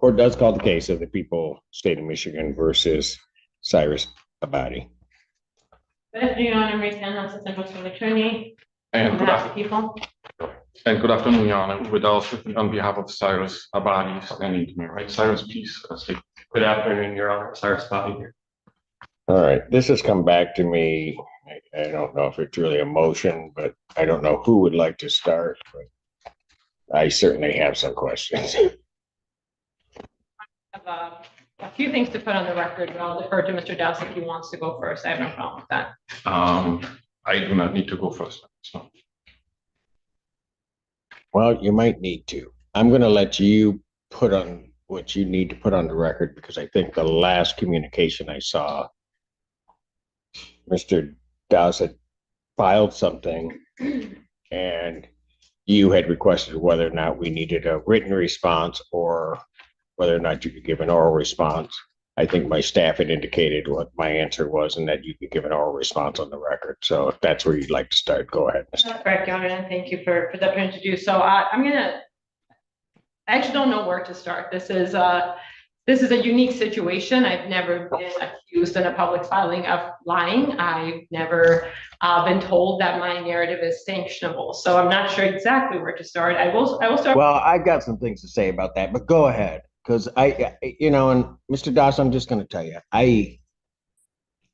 Court does call the case of the people, state of Michigan versus Cyrus Abadi. Good afternoon, Your Honor. Mary Stanhouse, Assistant Prosecuting Attorney. And good, People. and good afternoon, Your Honor. With also on behalf of Cyrus Abadi standing to me, right? Cyrus, please speak. Good afternoon, Your Honor. Cyrus Abadi here. All right, this has come back to me. I don't know if it's really a motion, but I don't know who would like to start, but I certainly have some questions. I have a few things to put on the record, but I'll defer to Mr. Dowse if he wants to go first. I have no problem with that. I do not need to go first. So. Well, you might need to. I'm going to let you put on what you need to put on the record, because I think the last communication I saw, Mr. Dowse had filed something and you had requested whether or not we needed a written response or whether or not you could give an oral response. I think my staff had indicated what my answer was and that you could give an oral response on the record. So if that's where you'd like to start, go ahead. That's correct, Your Honor, and thank you for the opportunity to do so. I actually don't know where to start. This is a unique situation. I've never been accused in a public filing of lying. I've never been told that my narrative is sanctionable. So I'm not sure exactly where to start. I will start. Well, I've got some things to say about that, but go ahead. Because and Mr. Dawes, I'm just going to tell you,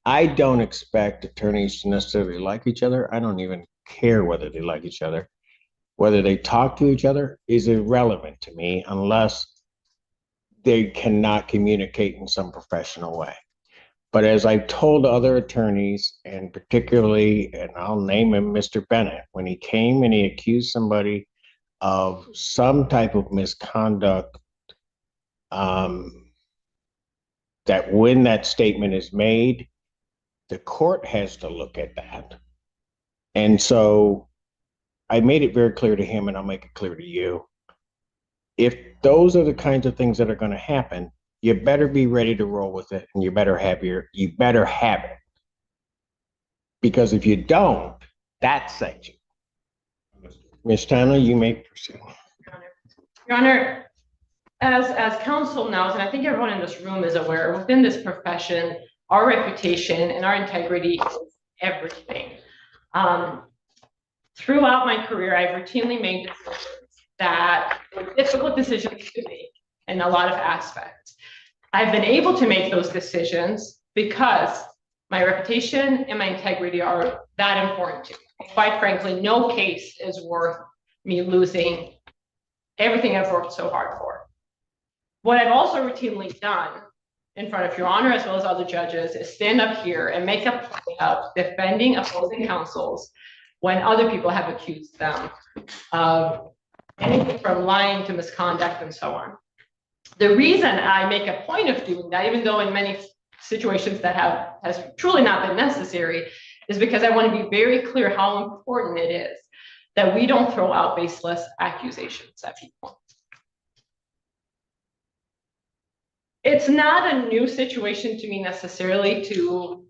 I don't expect attorneys to necessarily like each other. I don't even care whether they like each other. Whether they talk to each other is irrelevant to me unless they cannot communicate in some professional way. But as I've told other attorneys, and particularly, and I'll name him Mr. Bennett, when he came and he accused somebody of some type of misconduct, that when that statement is made, the court has to look at that. And so I made it very clear to him, and I'll make it clear to you. If those are the kinds of things that are going to happen, you better be ready to roll with it, and you better have it. Because if you don't, that's sanction. Ms. Tanner, you may proceed. Your Honor, as counsel knows, and I think everyone in this room is aware, within this profession, our reputation and our integrity is everything. Throughout my career, I've routinely made decisions that were difficult decisions to make in a lot of aspects. I've been able to make those decisions because my reputation and my integrity are that important to me. Quite frankly, no case is worth me losing everything I've worked so hard for. What I've also routinely done in front of Your Honor, as well as other judges, is stand up here and make a point of defending opposing counsels when other people have accused them of anything from lying to misconduct and so on. The reason I make a point of doing that, even though in many situations that has truly not been necessary, is because I want to be very clear how important it is that we don't throw out baseless accusations at people. It's not a new situation to me necessarily to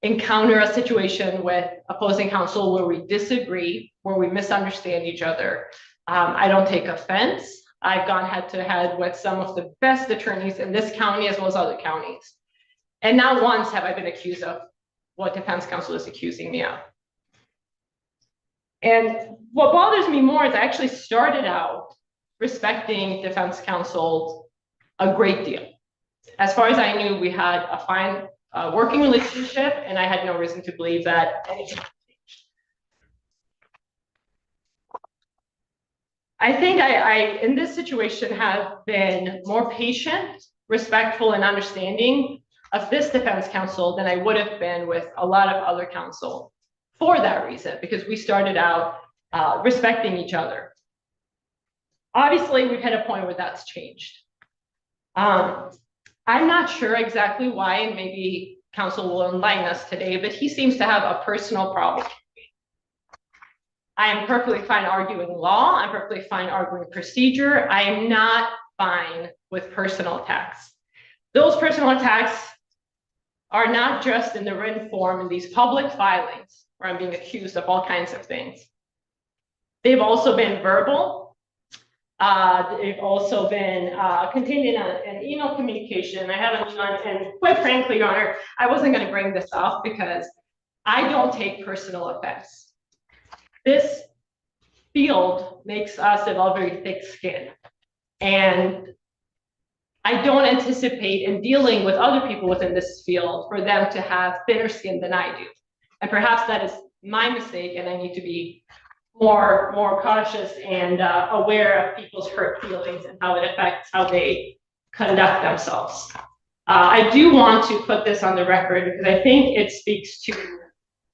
encounter a situation with opposing counsel where we disagree, where we misunderstand each other. I don't take offense. I've gone head to head with some of the best attorneys in this county as well as other counties. And not once have I been accused of what defense counsel is accusing me of. And what bothers me more is I actually started out respecting defense counsel a great deal. As far as I knew, we had a fine working relationship, and I had no reason to believe that anything changed. I think I in this situation, have been more patient, respectful, and understanding of this defense counsel than I would have been with a lot of other counsel for that reason, because we started out respecting each other. Obviously, we've had a point where that's changed. I'm not sure exactly why, and maybe counsel will enlighten us today, but he seems to have a personal problem. I am perfectly fine arguing law. I'm perfectly fine arguing procedure. I am not fine with personal attacks. Those personal attacks are not just in the written form in these public filings where I'm being accused of all kinds of things. They've also been verbal. They've also been contained in an email communication. I have an email, and quite frankly, Your Honor, I wasn't going to bring this up because I don't take personal offense. This field makes us develop very thick skin, and I don't anticipate in dealing with other people within this field for them to have thinner skin than I do. And perhaps that is my mistake, and I need to be more cautious and aware of people's hurt feelings and how it affects how they conduct themselves. I do want to put this on the record because I think it speaks to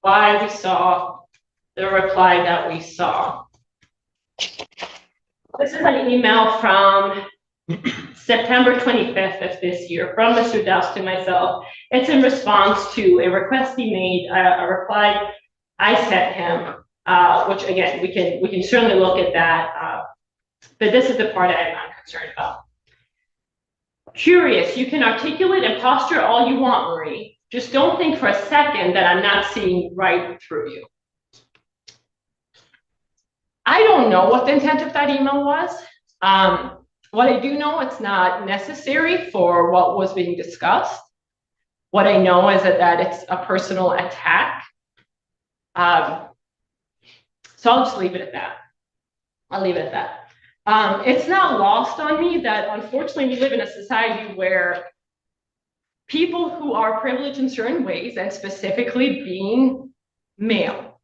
why we saw the reply that we saw. This is an email from September 25th of this year from Mr. Doss to myself. It's in response to a request he made, a reply I sent him, which again, we can certainly look at that, but this is the part I'm not concerned about. Curious, you can articulate and posture all you want, Marie. Just don't think for a second that I'm not seeing right through you. I don't know what the intent of that email was. What I do know, it's not necessary for what was being discussed. What I know is that it's a personal attack. So I'll just leave it at that. I'll leave it at that. It's not lost on me that unfortunately we live in a society where people who are privileged in certain ways, and specifically being male,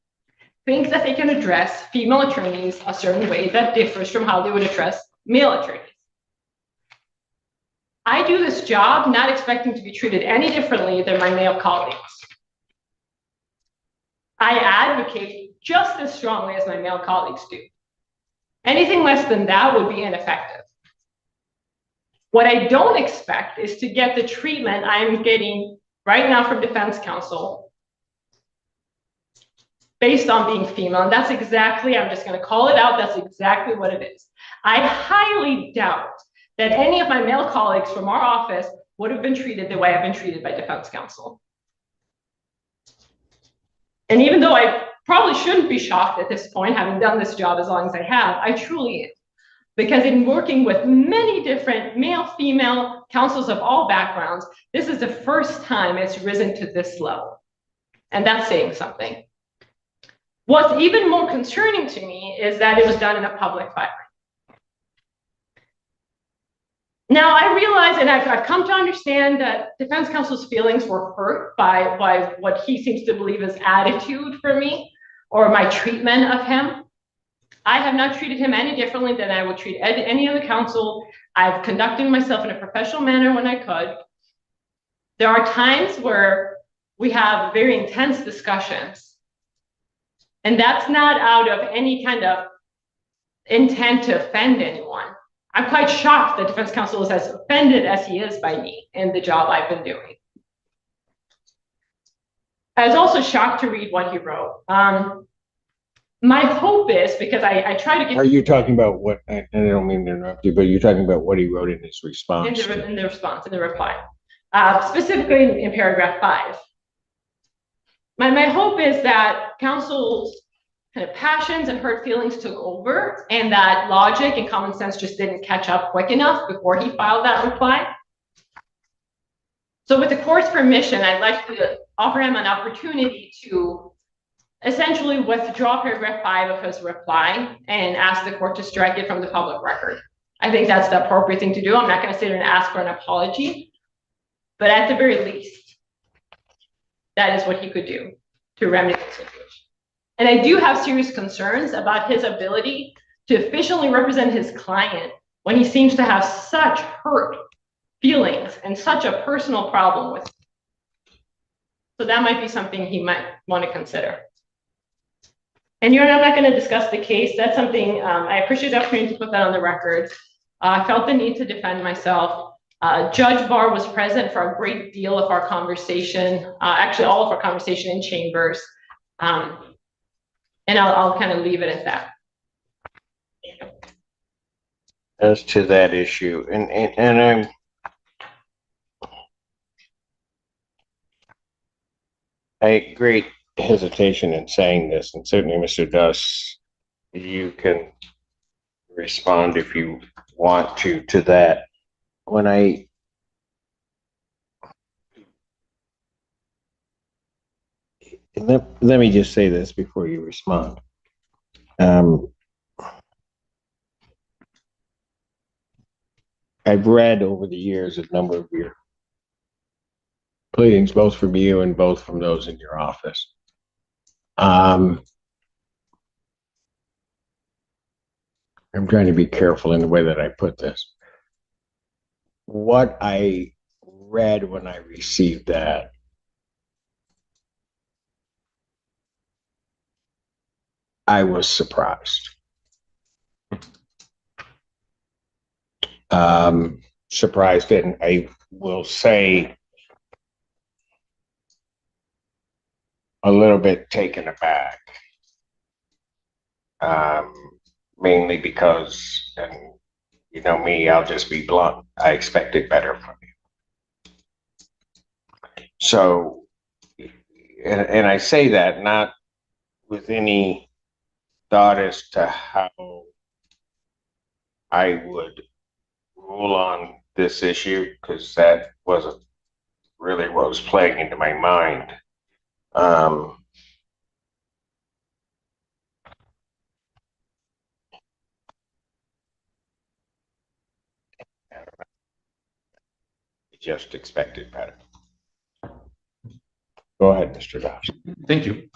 think that they can address female attorneys a certain way that differs from how they would address male attorneys. I do this job not expecting to be treated any differently than my male colleagues. I advocate just as strongly as my male colleagues do. Anything less than that would be ineffective. What I don't expect is to get the treatment I'm getting right now from defense counsel based on being female. And that's exactly, I'm just going to call it out, that's exactly what it is. I highly doubt that any of my male colleagues from our office would have been treated the way I've been treated by defense counsel. And even though I probably shouldn't be shocked at this point, having done this job as long as I have, I truly am. Because in working with many different male, female counsels of all backgrounds, this is the first time it's risen to this level. And that's saying something. What's even more concerning to me is that it was done in a public filing. Now, I realize, and I've come to understand that defense counsel's feelings were hurt by what he seems to believe is attitude for me or my treatment of him. I have not treated him any differently than I would treat any other counsel. I've conducted myself in a professional manner when I could. There are times where we have very intense discussions, and that's not out of any kind of intent to offend anyone. I'm quite shocked that defense counsel is as offended as he is by me and the job I've been doing. I was also shocked to read what he wrote. My hope is, because I try to get— Are you talking about what, and I don't mean to interrupt you, but you're talking about what he wrote in his response? In the reply, specifically in paragraph 5. My hope is that counsel's kind of passions and hurt feelings took over, and that logic and common sense just didn't catch up quick enough before he filed that reply. So with the court's permission, I'd like to offer him an opportunity to essentially withdraw paragraph 5 of his reply and ask the court to strike it from the public record. I think that's the appropriate thing to do. I'm not going to sit here and ask for an apology, but at the very least, that is what he could do to remedy the situation. And I do have serious concerns about his ability to efficiently represent his client when he seems to have such hurt feelings and such a personal problem with him. So that might be something he might want to consider. And I'm not going to discuss the case. That's something I appreciate the opportunity to put that on the record. I felt the need to defend myself. Judge Barr was present for a great deal of our conversation, actually all of our conversation in chambers. And I'll kind of leave it at that. As to that issue, and I great hesitation in saying this, and certainly Mr. Doss, you can respond if you want to that. When let me just say this before you respond. I've read over the years a number of your pleadings, both from you and both from those in your office. I'm trying to be careful in the way that I put this. What I read when I received that, I was surprised. Surprised, and I will say a little bit taken aback. Mainly because, and you know me, I'll just be blunt, I expected better from you. So, and I say that not with any thought as to how I would rule on this issue, because that wasn't really what was playing into my mind. Just expected better. Go ahead, Mr. Doss. Thank you.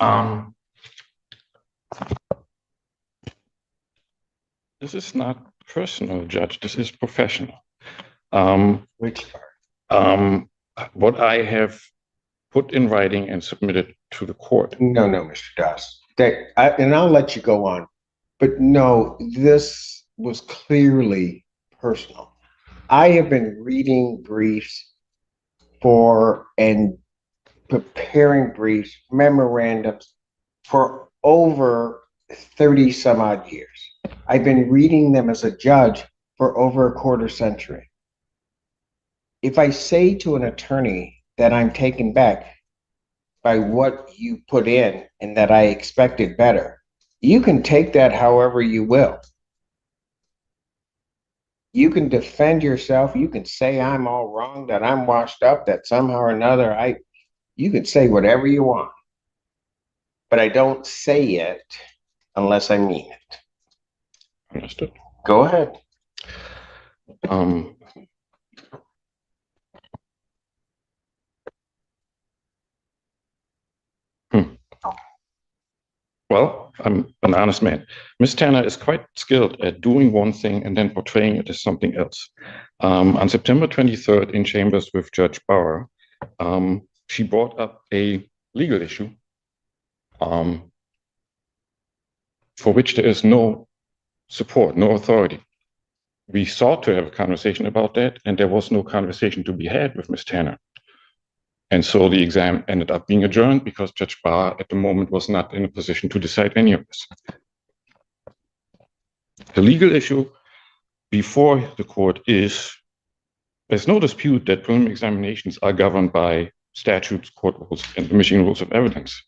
This is not personal, Judge. This is professional. Which part? What I have put in writing and submitted to the court. No, Mr. Doss. And I'll let you go on. But no, this was clearly personal. I have been reading briefs and preparing briefs, memorandums for over 30 some odd years. I've been reading them as a judge for over a quarter century. If I say to an attorney that I'm taken back by what you put in and that I expected better, you can take that however you will. You can defend yourself. You can say I'm all wrong, that I'm washed up, that somehow or another you can say whatever you want. But I don't say it unless I mean it. Understood. Go ahead. Well, I'm an honest man. Ms. Tanner is quite skilled at doing one thing and then portraying it as something else. On September 23rd in chambers with Judge Bauer, she brought up a legal issue for which there is no support, no authority. We sought to have a conversation about that, and there was no conversation to be had with Ms. Tanner. And so the exam ended up being adjourned because Judge Bauer at the moment was not in a position to decide any of this. The legal issue before the court is, there's no dispute that preliminary examinations are governed by statutes, court rules, and the Michigan Rules of Evidence.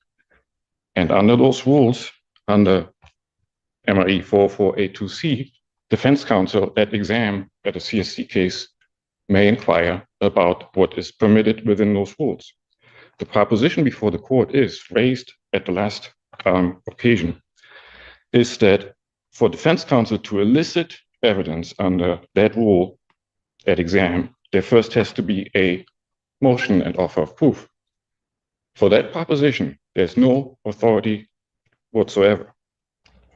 And under those rules, under MRE 4482C, defense counsel at exam at a CSC case may inquire about what is permitted within those rules. The proposition before the court is raised at the last occasion is that for defense counsel to elicit evidence under that rule at exam, there first has to be a motion and offer of proof. For that proposition, there's no authority whatsoever.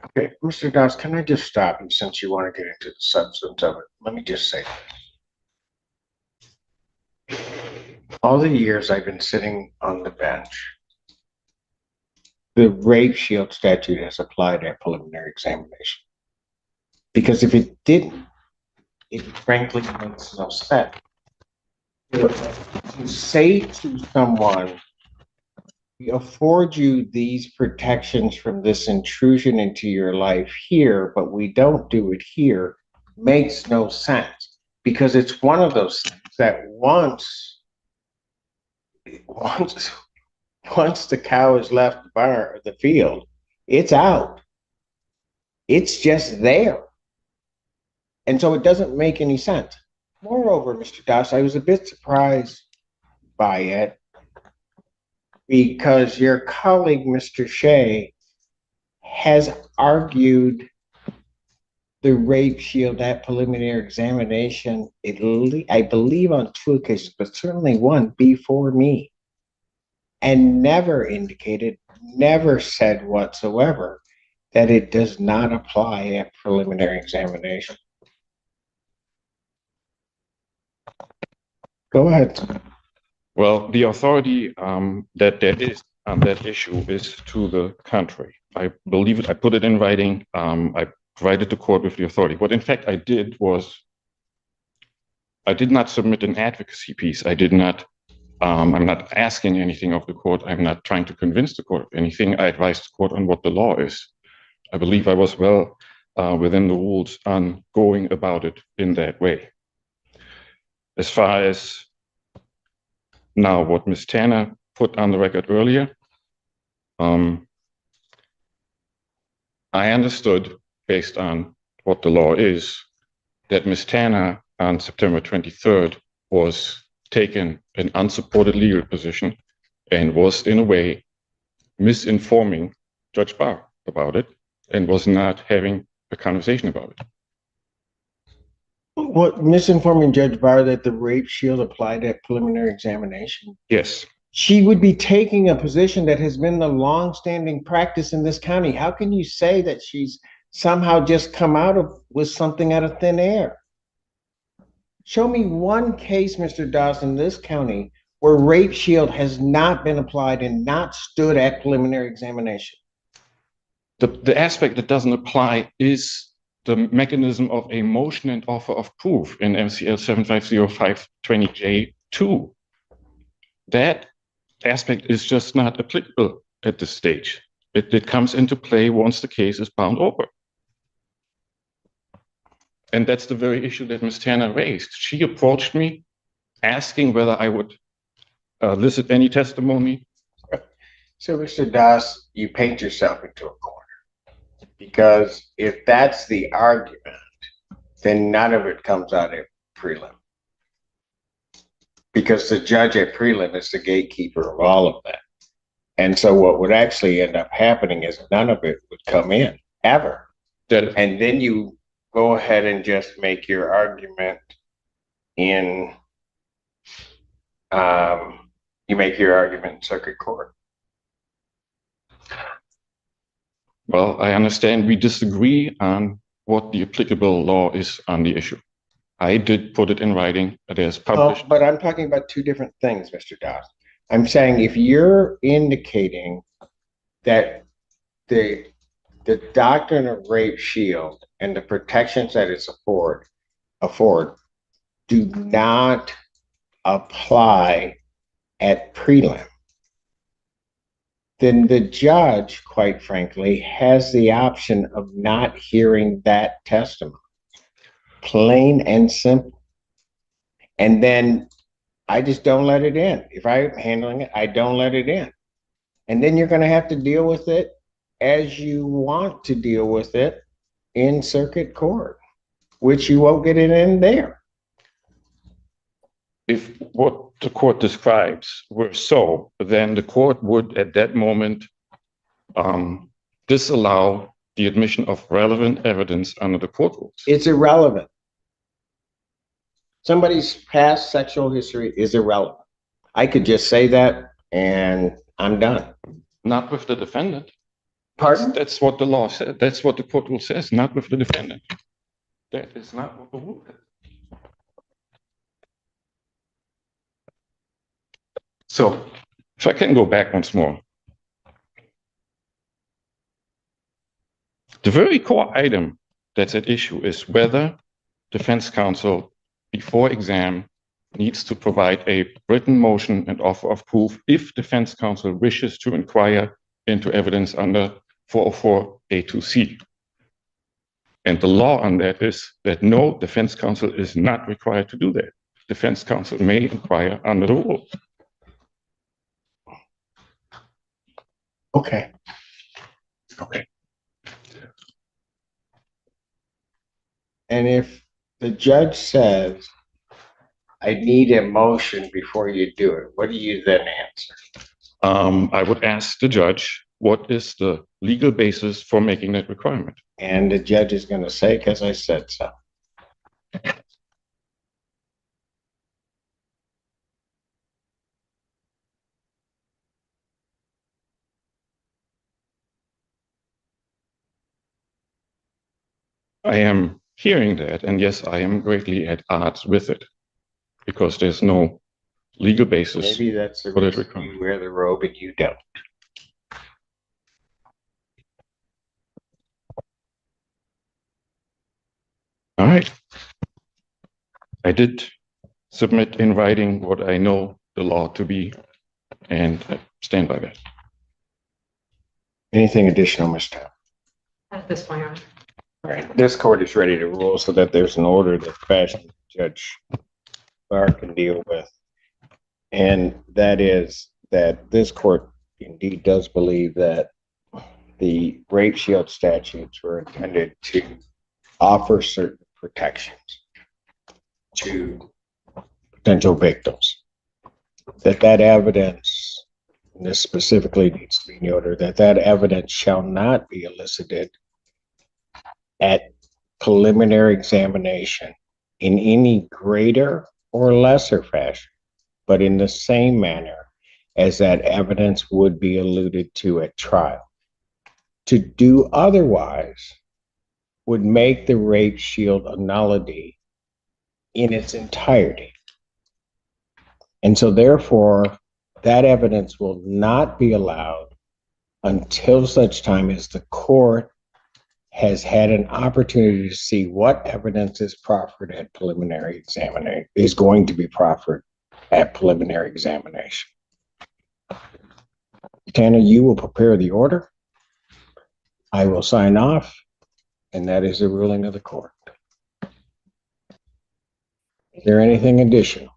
Okay, Mr. Doss, can I just stop you since you want to get into the substance of it? Let me just say this. All the years I've been sitting on the bench, the rape shield statute has applied at preliminary examination. Because if it didn't, it frankly makes no sense. To say to someone, we afford you these protections from this intrusion into your life here, but we don't do it here, makes no sense. Because it's one of those things that once the cow has left the field, it's out. It's just there. And so it doesn't make any sense. Moreover, Mr. Doss, I was a bit surprised by it because your colleague, Mr. Shea, has argued the rape shield at preliminary examination, I believe on 2 occasions, but certainly one before me, and never indicated, never said whatsoever that it does not apply at preliminary examination. Go ahead. Well, the authority that there is on that issue is to the contrary. I believe it, I put it in writing. I provided the court with the authority. What in fact I did was I did not submit an advocacy piece. I did not, I'm not asking anything of the court. I'm not trying to convince the court of anything. I advised the court on what the law is. I believe I was well within the rules on going about it in that way. As far as now, what Ms. Tanner put on the record earlier, I understood, based on what the law is, that Ms. Tanner on September 23rd was taking an unsupported legal position and was, in a way, misinforming Judge Barr about it and was not having a conversation about it. What, misinforming Judge Barr that the rape shield applied at preliminary examination? Yes. She would be taking a position that has been the longstanding practice in this county. How can you say that she's somehow just come out of with something out of thin air? Show me one case, Mr. Dawson, in this county where rape shield has not been applied and not stood at preliminary examination. The aspect that doesn't apply is the mechanism of a motion and offer of proof in MCL 750520J2. That aspect is just not applicable at this stage. It comes into play once the case is bound over. And that's the very issue that Ms. Tanner raised. She approached me asking whether I would elicit any testimony. So, Mr. Doss, you paint yourself into a corner. Because if that's the argument, then none of it comes out at prelim. Because the judge at prelim is the gatekeeper of all of that. And so what would actually end up happening is none of it would come in, ever. And then you go ahead and just make your argument in, circuit court. Well, I understand we disagree on what the applicable law is on the issue. I did put it in writing. It is published. But I'm talking about two different things, Mr. Doss. I'm saying if you're indicating that the doctrine of rape shield and the protections that it's afford do not apply at prelim, then the judge, quite frankly, has the option of not hearing that testimony. Plain and simple. And then I just don't let it in. If I'm handling it, I don't let it in. And then you're going to have to deal with it as you want to deal with it in circuit court, which you won't get it in there. If what the court describes were so, then the court would at that moment disallow the admission of relevant evidence under the court rules. It's irrelevant. Somebody's past sexual history is irrelevant. I could just say that and I'm done. Not with the defendant. Pardon? That's what the law said. That's what the court rule says, not with the defendant. That is not what the rule is. So, if I can go back once more. The very core item that's at issue is whether defense counsel before exam needs to provide a written motion and offer of proof if defense counsel wishes to inquire into evidence under 404A2C. And the law on that is that no, defense counsel is not required to do that. Defense counsel may inquire under the rule. Okay. Okay. And if the judge says, I need a motion before you do it. What do you then answer? I would ask the judge, what is the legal basis for making that requirement? And the judge is going to say, because I said so. I am hearing that, and yes, I am greatly at odds with it because there's no legal basis. Maybe that's the for that reason requirement. you wear the robe and you don't. All right. I did submit in writing what I know the law to be, and I stand by that. Anything additional, Mr. Town? At this point, Your Honor. All right, this court is ready to rule so that there's an order that fashion Judge Barr can deal with. And that is that this court indeed does believe that the rape shield statutes were intended to offer certain protections to potential victims. That evidence, and this specifically needs to be in the order, that evidence shall not be elicited at preliminary examination in any greater or lesser fashion, but in the same manner as that evidence would be alluded to at trial. To do otherwise would make the rape shield a nullity in its entirety. And so therefore, that evidence will not be allowed until such time as the court has had an opportunity to see what evidence is proffered at preliminary examination, is going to be proffered at preliminary examination. Tanner, you will prepare the order. I will sign off, and that is the ruling of the court. Is there anything additional?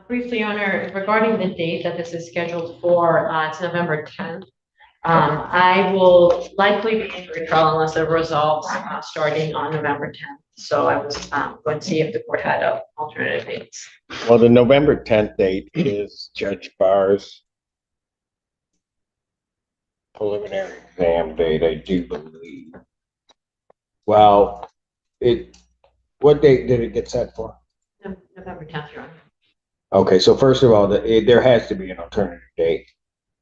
Briefly, Your Honor, regarding the date that this is scheduled for, it's November 10th. I will likely be in trial unless it resolves starting on November 10th. So I was going to see if the court had alternative dates. Well, the November 10th date is Judge Barr's preliminary exam date, I do believe. Well, what date did it get set for? November 10th, Your Honor. Okay, so first of all, there has to be an alternative date.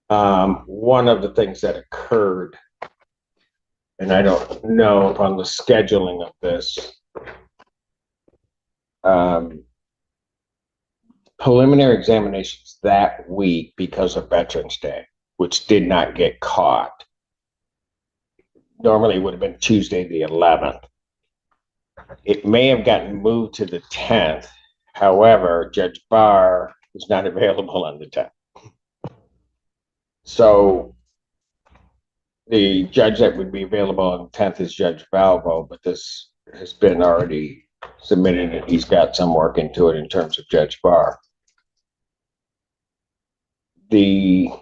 One of the things that occurred, and I don't know upon the scheduling of this, preliminary examinations that week because of Veterans Day, which did not get caught. Normally it would have been Tuesday the 11th. It may have gotten moved to the 10th. However, Judge Barr was not available on the 10th. So the judge that would be available on the 10th is Judge Valvo, but this has been already submitted and he's got some work into it in terms of Judge Barr. There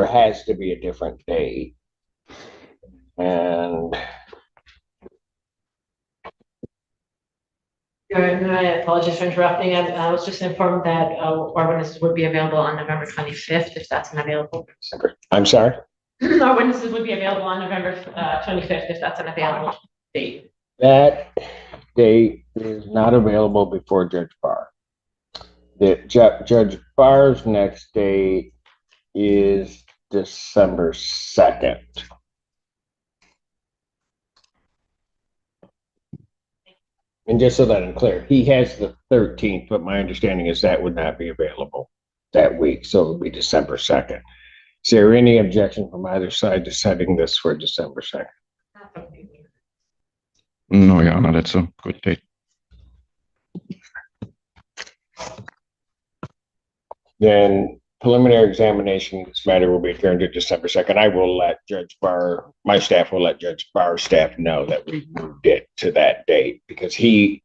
has to be a different date. And I apologize for interrupting. I was just informed that our witnesses would be available on November 25th, if that's not available. I'm sorry? Our witnesses would be available on November 25th, if that's an available date. That date is not available before Judge Barr. Judge Barr's next date is December 2nd. And just so that I'm clear, he has the 13th, but my understanding is that would not be available that week. So it would be December 2nd. Is there any objection from either side to setting this for December 2nd? No, Your Honor, that's a good date. Then preliminary examination in this matter will be adjourned to December 2nd. I will let Judge Barr, my staff will let Judge Barr's staff know that we moved it to that date because he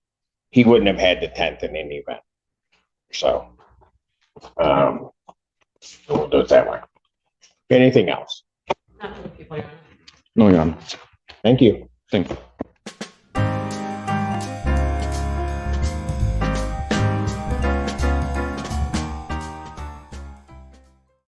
wouldn't have had the 10th in any event. So we'll do it that way. Anything else? No, Your Honor. Thank you. Thank you.